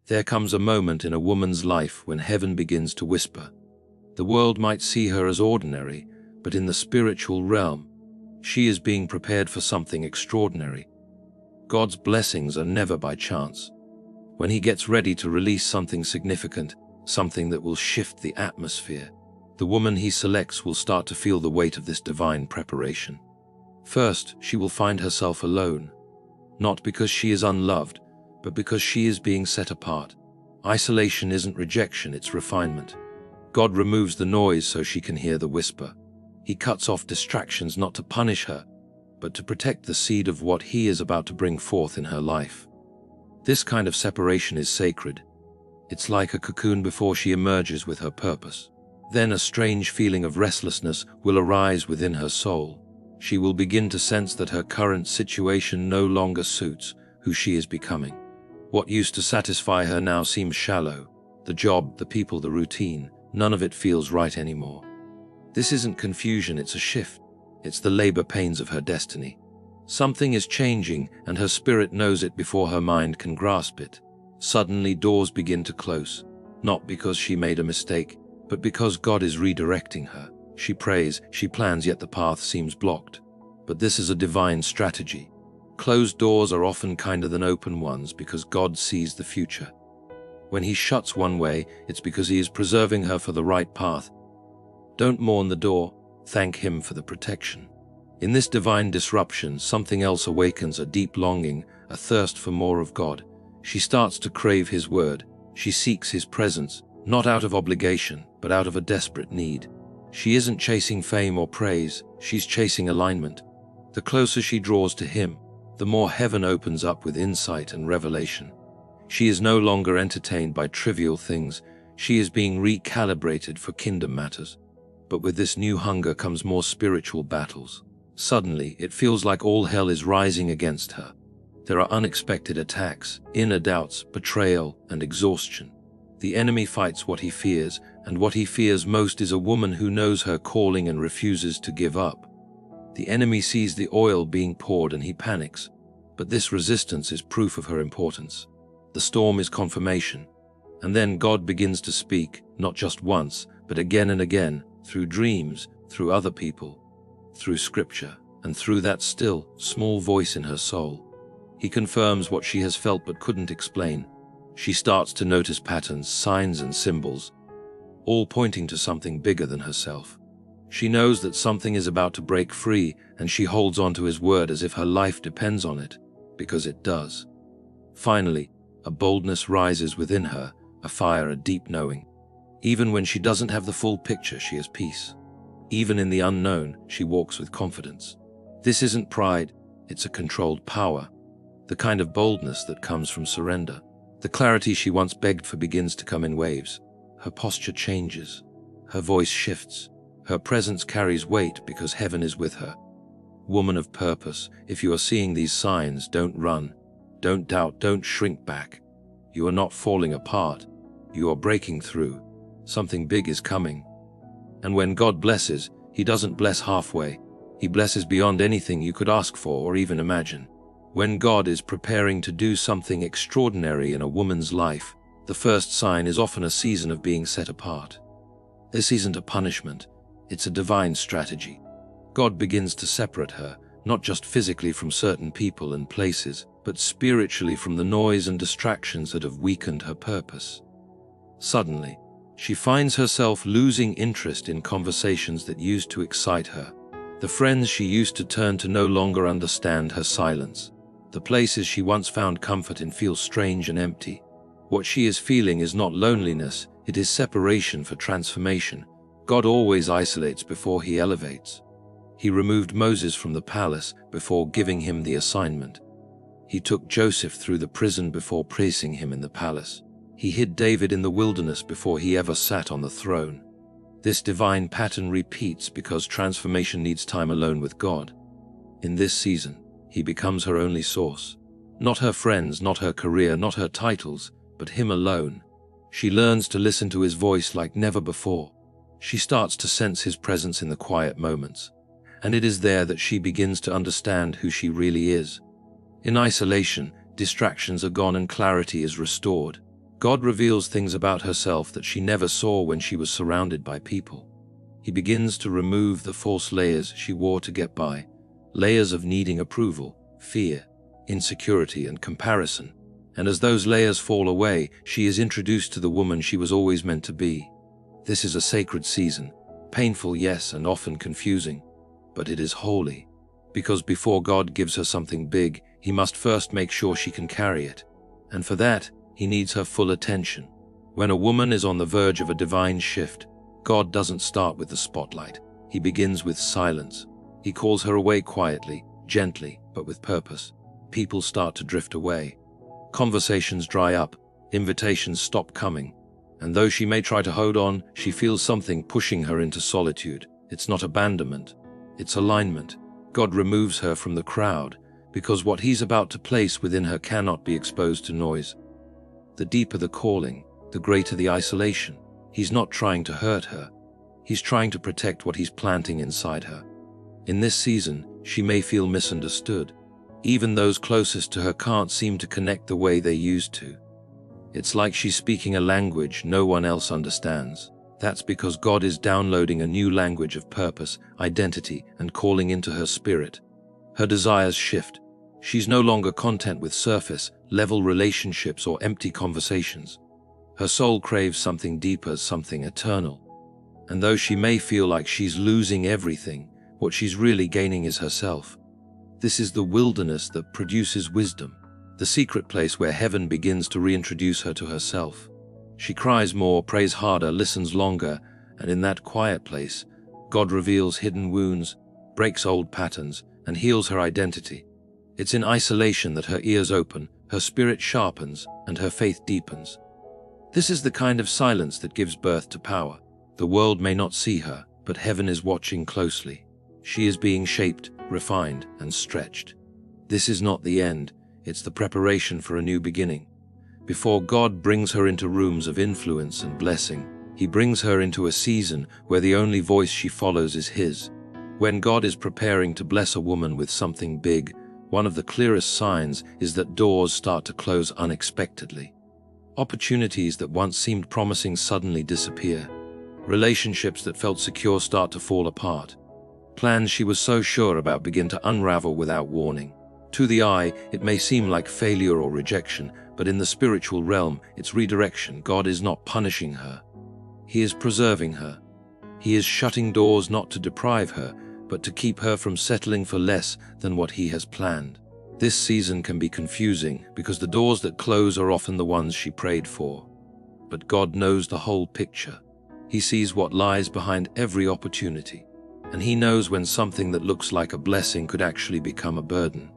There comes a moment in a woman's life when heaven begins to whisper. The world might see her as ordinary, but in the spiritual realm, she is being prepared for something extraordinary. God's blessings are never by chance. When He gets ready to release something significant, something that will shift the atmosphere, the woman He selects will start to feel the weight of this divine preparation. First, she will find herself alone, not because she is unloved, but because she is being set apart. Isolation isn't rejection, it's refinement. God removes the noise so she can hear the whisper. He cuts off distractions not to punish her, but to protect the seed of what He is about to bring forth in her life. This kind of separation is sacred. It's like a cocoon before she emerges with her purpose. Then a strange feeling of restlessness will arise within her soul. She will begin to sense that her current situation no longer suits who she is becoming. What used to satisfy her now seems shallow. The job, the people, the routine, none of it feels right anymore. This isn't confusion, it's a shift. It's the labor pains of her destiny. Something is changing, and her spirit knows it before her mind can grasp it. Suddenly doors begin to close, not because she made a mistake, but because God is redirecting her. She prays, she plans, yet the path seems blocked. But this is a divine strategy. Closed doors are often kinder than open ones because God sees the future. When He shuts one way, it's because He is preserving her for the right path. Don't mourn the door, thank Him for the protection. In this divine disruption, something else awakens, a deep longing, a thirst for more of God. She starts to crave His word. She seeks His presence, not out of obligation, but out of a desperate need. She isn't chasing fame or praise, she's chasing alignment. The closer she draws to Him, the more heaven opens up with insight and revelation. She is no longer entertained by trivial things, she is being recalibrated for kingdom matters. But with this new hunger comes more spiritual battles. Suddenly, it feels like all hell is rising against her. There are unexpected attacks, inner doubts, betrayal, and exhaustion. The enemy fights what he fears, and what he fears most is a woman who knows her calling and refuses to give up. The enemy sees the oil being poured and he panics, but this resistance is proof of her importance. The storm is confirmation, and then God begins to speak, not just once, but again and again, through dreams, through other people, through scripture, and through that still, small voice in her soul. He confirms what she has felt but couldn't explain. She starts to notice patterns, signs and symbols, all pointing to something bigger than herself. She knows that something is about to break free, and she holds on to His word as if her life depends on it, because it does. Finally, a boldness rises within her, a fire, a deep knowing. Even when she doesn't have the full picture, she has peace. Even in the unknown, she walks with confidence. This isn't pride, it's a controlled power, the kind of boldness that comes from surrender. The clarity she once begged for begins to come in waves. Her posture changes, her voice shifts, her presence carries weight because heaven is with her. Woman of purpose, if you are seeing these signs, don't run, don't doubt, don't shrink back. You are not falling apart, you are breaking through. Something big is coming. And when God blesses, He doesn't bless halfway. He blesses beyond anything you could ask for or even imagine. When God is preparing to do something extraordinary in a woman's life, the first sign is often a season of being set apart. This isn't a punishment, it's a divine strategy. God begins to separate her, not just physically from certain people and places, but spiritually from the noise and distractions that have weakened her purpose. Suddenly, she finds herself losing interest in conversations that used to excite her. The friends she used to turn to no longer understand her silence. The places she once found comfort in feel strange and empty. What she is feeling is not loneliness, it is separation for transformation. God always isolates before He elevates. He removed Moses from the palace before giving him the assignment. He took Joseph through the prison before placing him in the palace. He hid David in the wilderness before he ever sat on the throne. This divine pattern repeats because transformation needs time alone with God. In this season, He becomes her only source. Not her friends, not her career, not her titles, but Him alone. She learns to listen to His voice like never before. She starts to sense His presence in the quiet moments, and it is there that she begins to understand who she really is. In isolation, distractions are gone and clarity is restored. God reveals things about herself that she never saw when she was surrounded by people. He begins to remove the false layers she wore to get by, layers of needing approval, fear, insecurity, and comparison. And as those layers fall away, she is introduced to the woman she was always meant to be. This is a sacred season, painful, yes, and often confusing, but it is holy, because before God gives her something big, He must first make sure she can carry it. And for that, He needs her full attention. When a woman is on the verge of a divine shift, God doesn't start with the spotlight. He begins with silence. He calls her away quietly, gently, but with purpose. People start to drift away. Conversations dry up, invitations stop coming, and though she may try to hold on, she feels something pushing her into solitude. It's not abandonment, it's alignment. God removes her from the crowd, because what He's about to place within her cannot be exposed to noise. The deeper the calling, the greater the isolation. He's not trying to hurt her. He's trying to protect what He's planting inside her. In this season, she may feel misunderstood. Even those closest to her can't seem to connect the way they used to. It's like she's speaking a language no one else understands. That's because God is downloading a new language of purpose, identity, and calling into her spirit. Her desires shift. She's no longer content with surface-level relationships or empty conversations. Her soul craves something deeper, something eternal. And though she may feel like she's losing everything, what she's really gaining is herself. This is the wilderness that produces wisdom, the secret place where heaven begins to reintroduce her to herself. She cries more, prays harder, listens longer, and in that quiet place, God reveals hidden wounds, breaks old patterns, and heals her identity. It's in isolation that her ears open, her spirit sharpens, and her faith deepens. This is the kind of silence that gives birth to power. The world may not see her, but heaven is watching closely. She is being shaped, refined, and stretched. This is not the end, it's the preparation for a new beginning. Before God brings her into rooms of influence and blessing, He brings her into a season where the only voice she follows is His. When God is preparing to bless a woman with something big, one of the clearest signs is that doors start to close unexpectedly. Opportunities that once seemed promising suddenly disappear. Relationships that felt secure start to fall apart. Plans she was so sure about begin to unravel without warning. To the eye, it may seem like failure or rejection, but in the spiritual realm, it's redirection. God is not punishing her. He is preserving her. He is shutting doors not to deprive her, but to keep her from settling for less than what He has planned. This season can be confusing because the doors that close are often the ones she prayed for. But God knows the whole picture. He sees what lies behind every opportunity. And He knows when something that looks like a blessing could actually become a burden.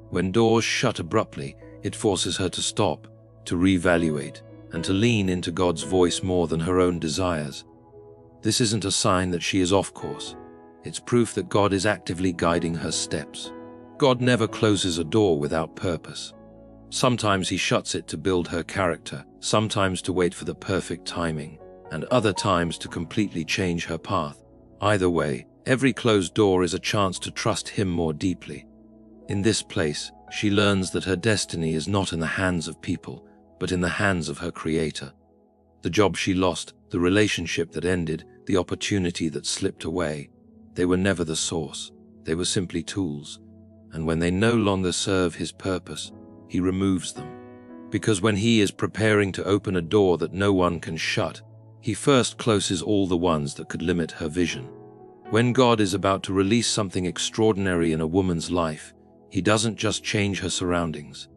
When doors shut abruptly, it forces her to stop, to reevaluate, and to lean into God's voice more than her own desires. This isn't a sign that she is off course. It's proof that God is actively guiding her steps. God never closes a door without purpose. Sometimes He shuts it to build her character, sometimes to wait for the perfect timing, and other times to completely change her path. Either way, every closed door is a chance to trust Him more deeply. In this place, she learns that her destiny is not in the hands of people, but in the hands of her Creator. The job she lost, the relationship that ended, the opportunity that slipped away, they were never the source. They were simply tools. And when they no longer serve His purpose, He removes them. Because when He is preparing to open a door that no one can shut, He first closes all the ones that could limit her vision. When God is about to release something extraordinary in a woman's life, He doesn't just change her surroundings.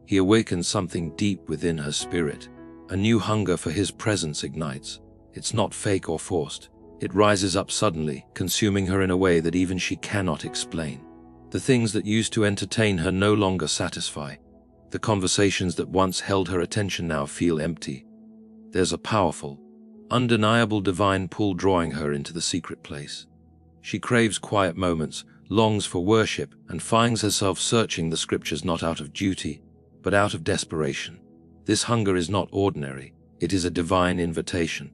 He awakens something deep within her spirit. A new hunger for His presence ignites. It's not fake or forced. It rises up suddenly, consuming her in a way that even she cannot explain. The things that used to entertain her no longer satisfy. The conversations that once held her attention now feel empty. There's a powerful, undeniable divine pull drawing her into the secret place. She craves quiet moments, longs for worship, and finds herself searching the scriptures not out of duty, but out of desperation. This hunger is not ordinary. It is a divine invitation.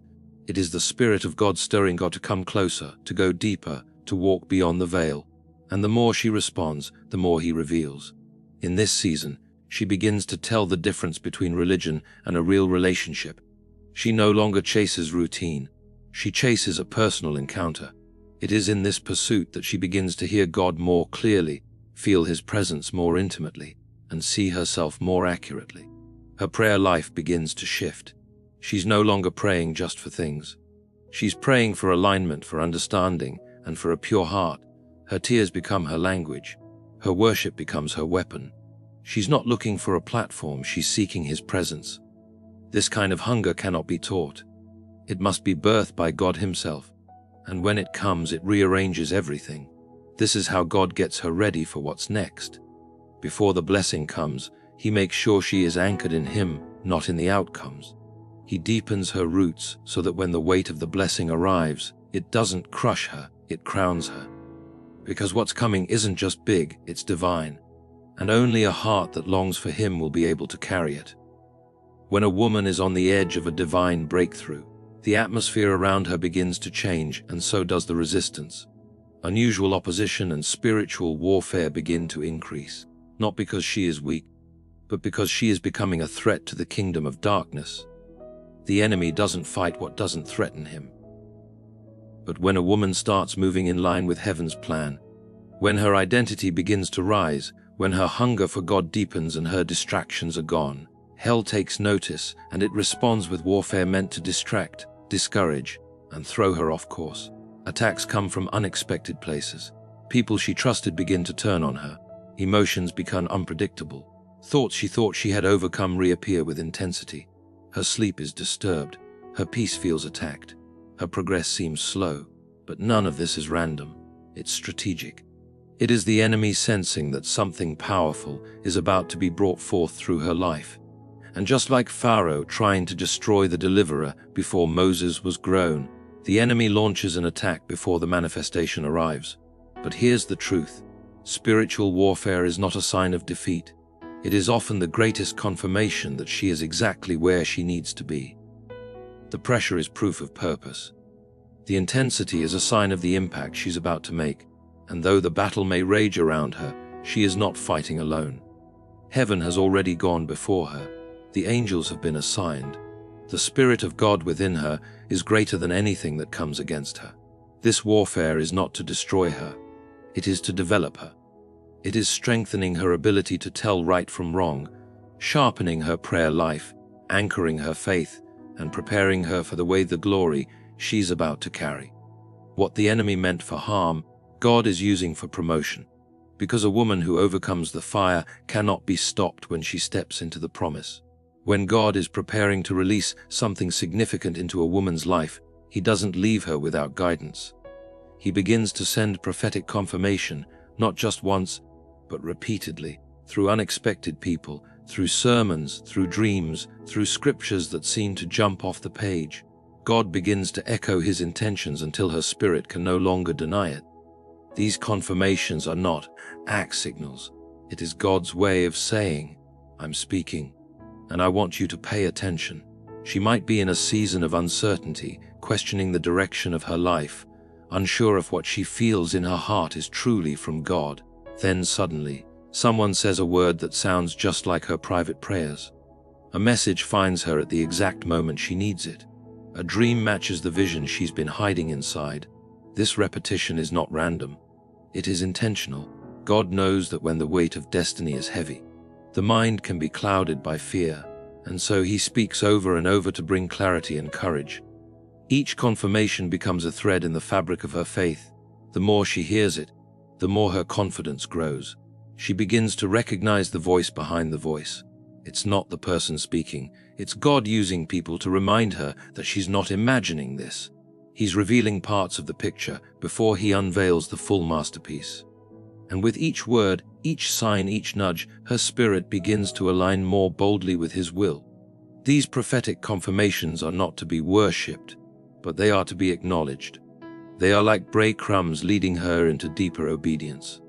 It is the Spirit of God stirring God to come closer, to go deeper, to walk beyond the veil. And the more she responds, the more He reveals. In this season, She begins to tell the difference between religion and a real relationship. She no longer chases routine. She chases a personal encounter. It is in this pursuit that she begins to hear God more clearly, feel His presence more intimately, and see herself more accurately. Her prayer life begins to shift. She's no longer praying just for things. She's praying for alignment, for understanding, and for a pure heart. Her tears become her language. Her worship becomes her weapon. She's not looking for a platform, she's seeking His presence. This kind of hunger cannot be taught. It must be birthed by God Himself. And when it comes, it rearranges everything. This is how God gets her ready for what's next. Before the blessing comes, He makes sure she is anchored in Him, not in the outcomes. He deepens her roots so that when the weight of the blessing arrives, it doesn't crush her, it crowns her. Because what's coming isn't just big, it's divine. And only a heart that longs for Him will be able to carry it. When a woman is on the edge of a divine breakthrough, the atmosphere around her begins to change, and so does the resistance. Unusual opposition and spiritual warfare begin to increase, not because she is weak, but because she is becoming a threat to the kingdom of darkness. The enemy doesn't fight what doesn't threaten him. But when a woman starts moving in line with heaven's plan, when her identity begins to rise, when her hunger for God deepens and her distractions are gone, hell takes notice and it responds with warfare meant to distract, discourage, and throw her off course. Attacks come from unexpected places. People she trusted begin to turn on her. Emotions become unpredictable. Thoughts she thought she had overcome reappear with intensity. Her sleep is disturbed. Her peace feels attacked. Her progress seems slow. But none of this is random. It's strategic. It is the enemy sensing that something powerful is about to be brought forth through her life. And just like Pharaoh trying to destroy the deliverer before Moses was grown, the enemy launches an attack before the manifestation arrives. But here's the truth. Spiritual warfare is not a sign of defeat. It is often the greatest confirmation that she is exactly where she needs to be. The pressure is proof of purpose. The intensity is a sign of the impact she's about to make. And though the battle may rage around her, she is not fighting alone. Heaven has already gone before her. The angels have been assigned. The Spirit of God within her is greater than anything that comes against her. This warfare is not to destroy her. It is to develop her. It is strengthening her ability to tell right from wrong, sharpening her prayer life, anchoring her faith, and preparing her for the glory she's about to carry. What the enemy meant for harm, God is using for promotion. Because a woman who overcomes the fire cannot be stopped when she steps into the promise. When God is preparing to release something significant into a woman's life, He doesn't leave her without guidance. He begins to send prophetic confirmation, not just once, but repeatedly, through unexpected people, through sermons, through dreams, through scriptures that seem to jump off the page. God begins to echo His intentions until her spirit can no longer deny it. These confirmations are not act signals. It is God's way of saying, I'm speaking, and I want you to pay attention. She might be in a season of uncertainty, questioning the direction of her life, unsure if what she feels in her heart is truly from God. Then suddenly, someone says a word that sounds just like her private prayers. A message finds her at the exact moment she needs it. A dream matches the vision she's been hiding inside. This repetition is not random. It is intentional. God knows that when the weight of destiny is heavy, the mind can be clouded by fear, and so He speaks over and over to bring clarity and courage. Each confirmation becomes a thread in the fabric of her faith. The more she hears it, the more her confidence grows. She begins to recognize the voice behind the voice. It's not the person speaking, it's God using people to remind her that she's not imagining this. He's revealing parts of the picture before He unveils the full masterpiece. And with each word, each sign, each nudge, her spirit begins to align more boldly with His will. These prophetic confirmations are not to be worshipped, but they are to be acknowledged. They are like breadcrumbs leading her into deeper obedience.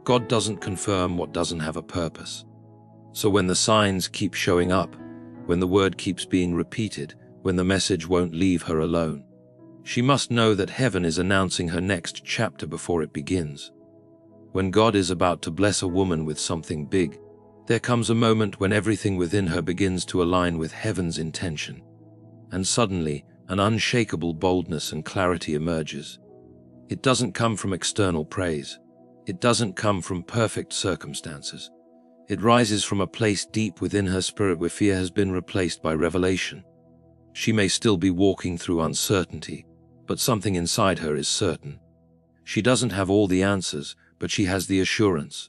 God doesn't confirm what doesn't have a purpose. So when the signs keep showing up, when the word keeps being repeated, when the message won't leave her alone, she must know that heaven is announcing her next chapter before it begins. When God is about to bless a woman with something big, There comes a moment when everything within her begins to align with heaven's intention, and suddenly an unshakable boldness and clarity emerges. It doesn't come from external praise. It doesn't come from perfect circumstances. It rises from a place deep within her spirit where fear has been replaced by revelation. She may still be walking through uncertainty, but something inside her is certain. She doesn't have all the answers, but she has the assurance.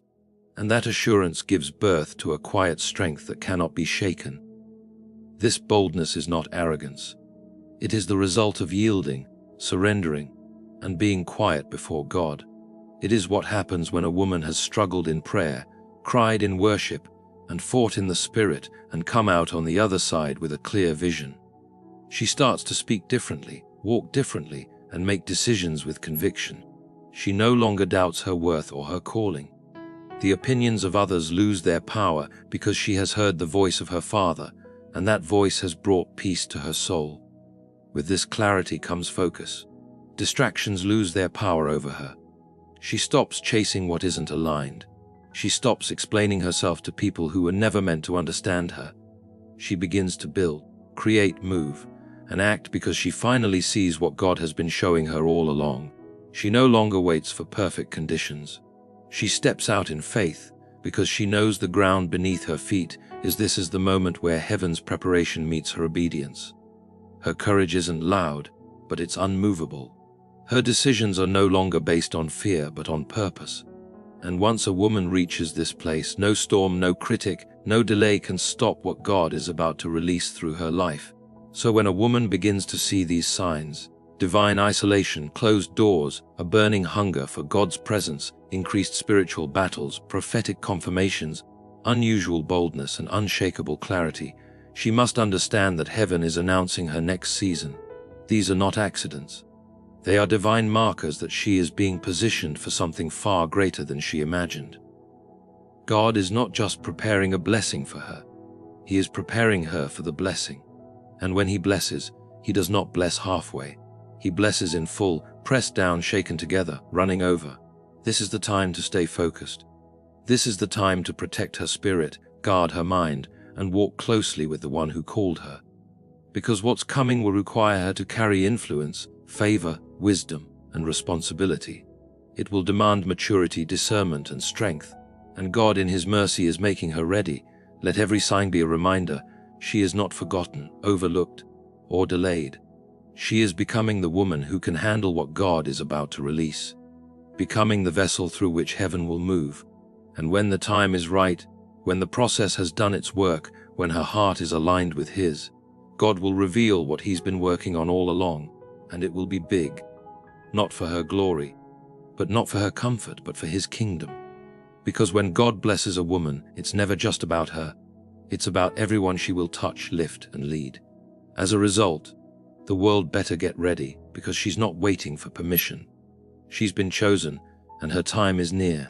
And that assurance gives birth to a quiet strength that cannot be shaken. This boldness is not arrogance. It is the result of yielding, surrendering, and being quiet before God. It is what happens when a woman has struggled in prayer, cried in worship, and fought in the Spirit, and come out on the other side with a clear vision. She starts to speak differently, walk differently, and make decisions with conviction. She no longer doubts her worth or her calling. The opinions of others lose their power because she has heard the voice of her Father, and that voice has brought peace to her soul. With this clarity comes focus. Distractions lose their power over her. She stops chasing what isn't aligned. She stops explaining herself to people who were never meant to understand her. She begins to build, create, move, and act because she finally sees what God has been showing her all along. She no longer waits for perfect conditions. She steps out in faith because she knows the ground beneath her feet is the moment where heaven's preparation meets her obedience. Her courage isn't loud, but it's unmovable. Her decisions are no longer based on fear, but on purpose. And once a woman reaches this place, no storm, no critic, no delay can stop what God is about to release through her life. So when a woman begins to see these signs, divine isolation, closed doors, a burning hunger for God's presence, increased spiritual battles, prophetic confirmations, unusual boldness, and unshakable clarity, she must understand that heaven is announcing her next season. These are not accidents. They are divine markers that she is being positioned for something far greater than she imagined. God is not just preparing a blessing for her. He is preparing her for the blessing. And when He blesses, He does not bless halfway. He blesses in full, pressed down, shaken together, running over. This is the time to stay focused. This is the time to protect her spirit, guard her mind, and walk closely with the one who called her. Because what's coming will require her to carry influence, favor, wisdom, and responsibility. It will demand maturity, discernment, and strength. And God in His mercy is making her ready. Let every sign be a reminder. She is not forgotten, overlooked, or delayed. She is becoming the woman who can handle what God is about to release. Becoming the vessel through which heaven will move. And when the time is right, when the process has done its work, when her heart is aligned with His, God will reveal what He's been working on all along, and it will be big. Not for her glory, but not for her comfort, but for His kingdom. Because when God blesses a woman, it's never just about her. It's about everyone she will touch, lift, and lead. As a result, the world better get ready, because she's not waiting for permission. She's been chosen, and her time is near.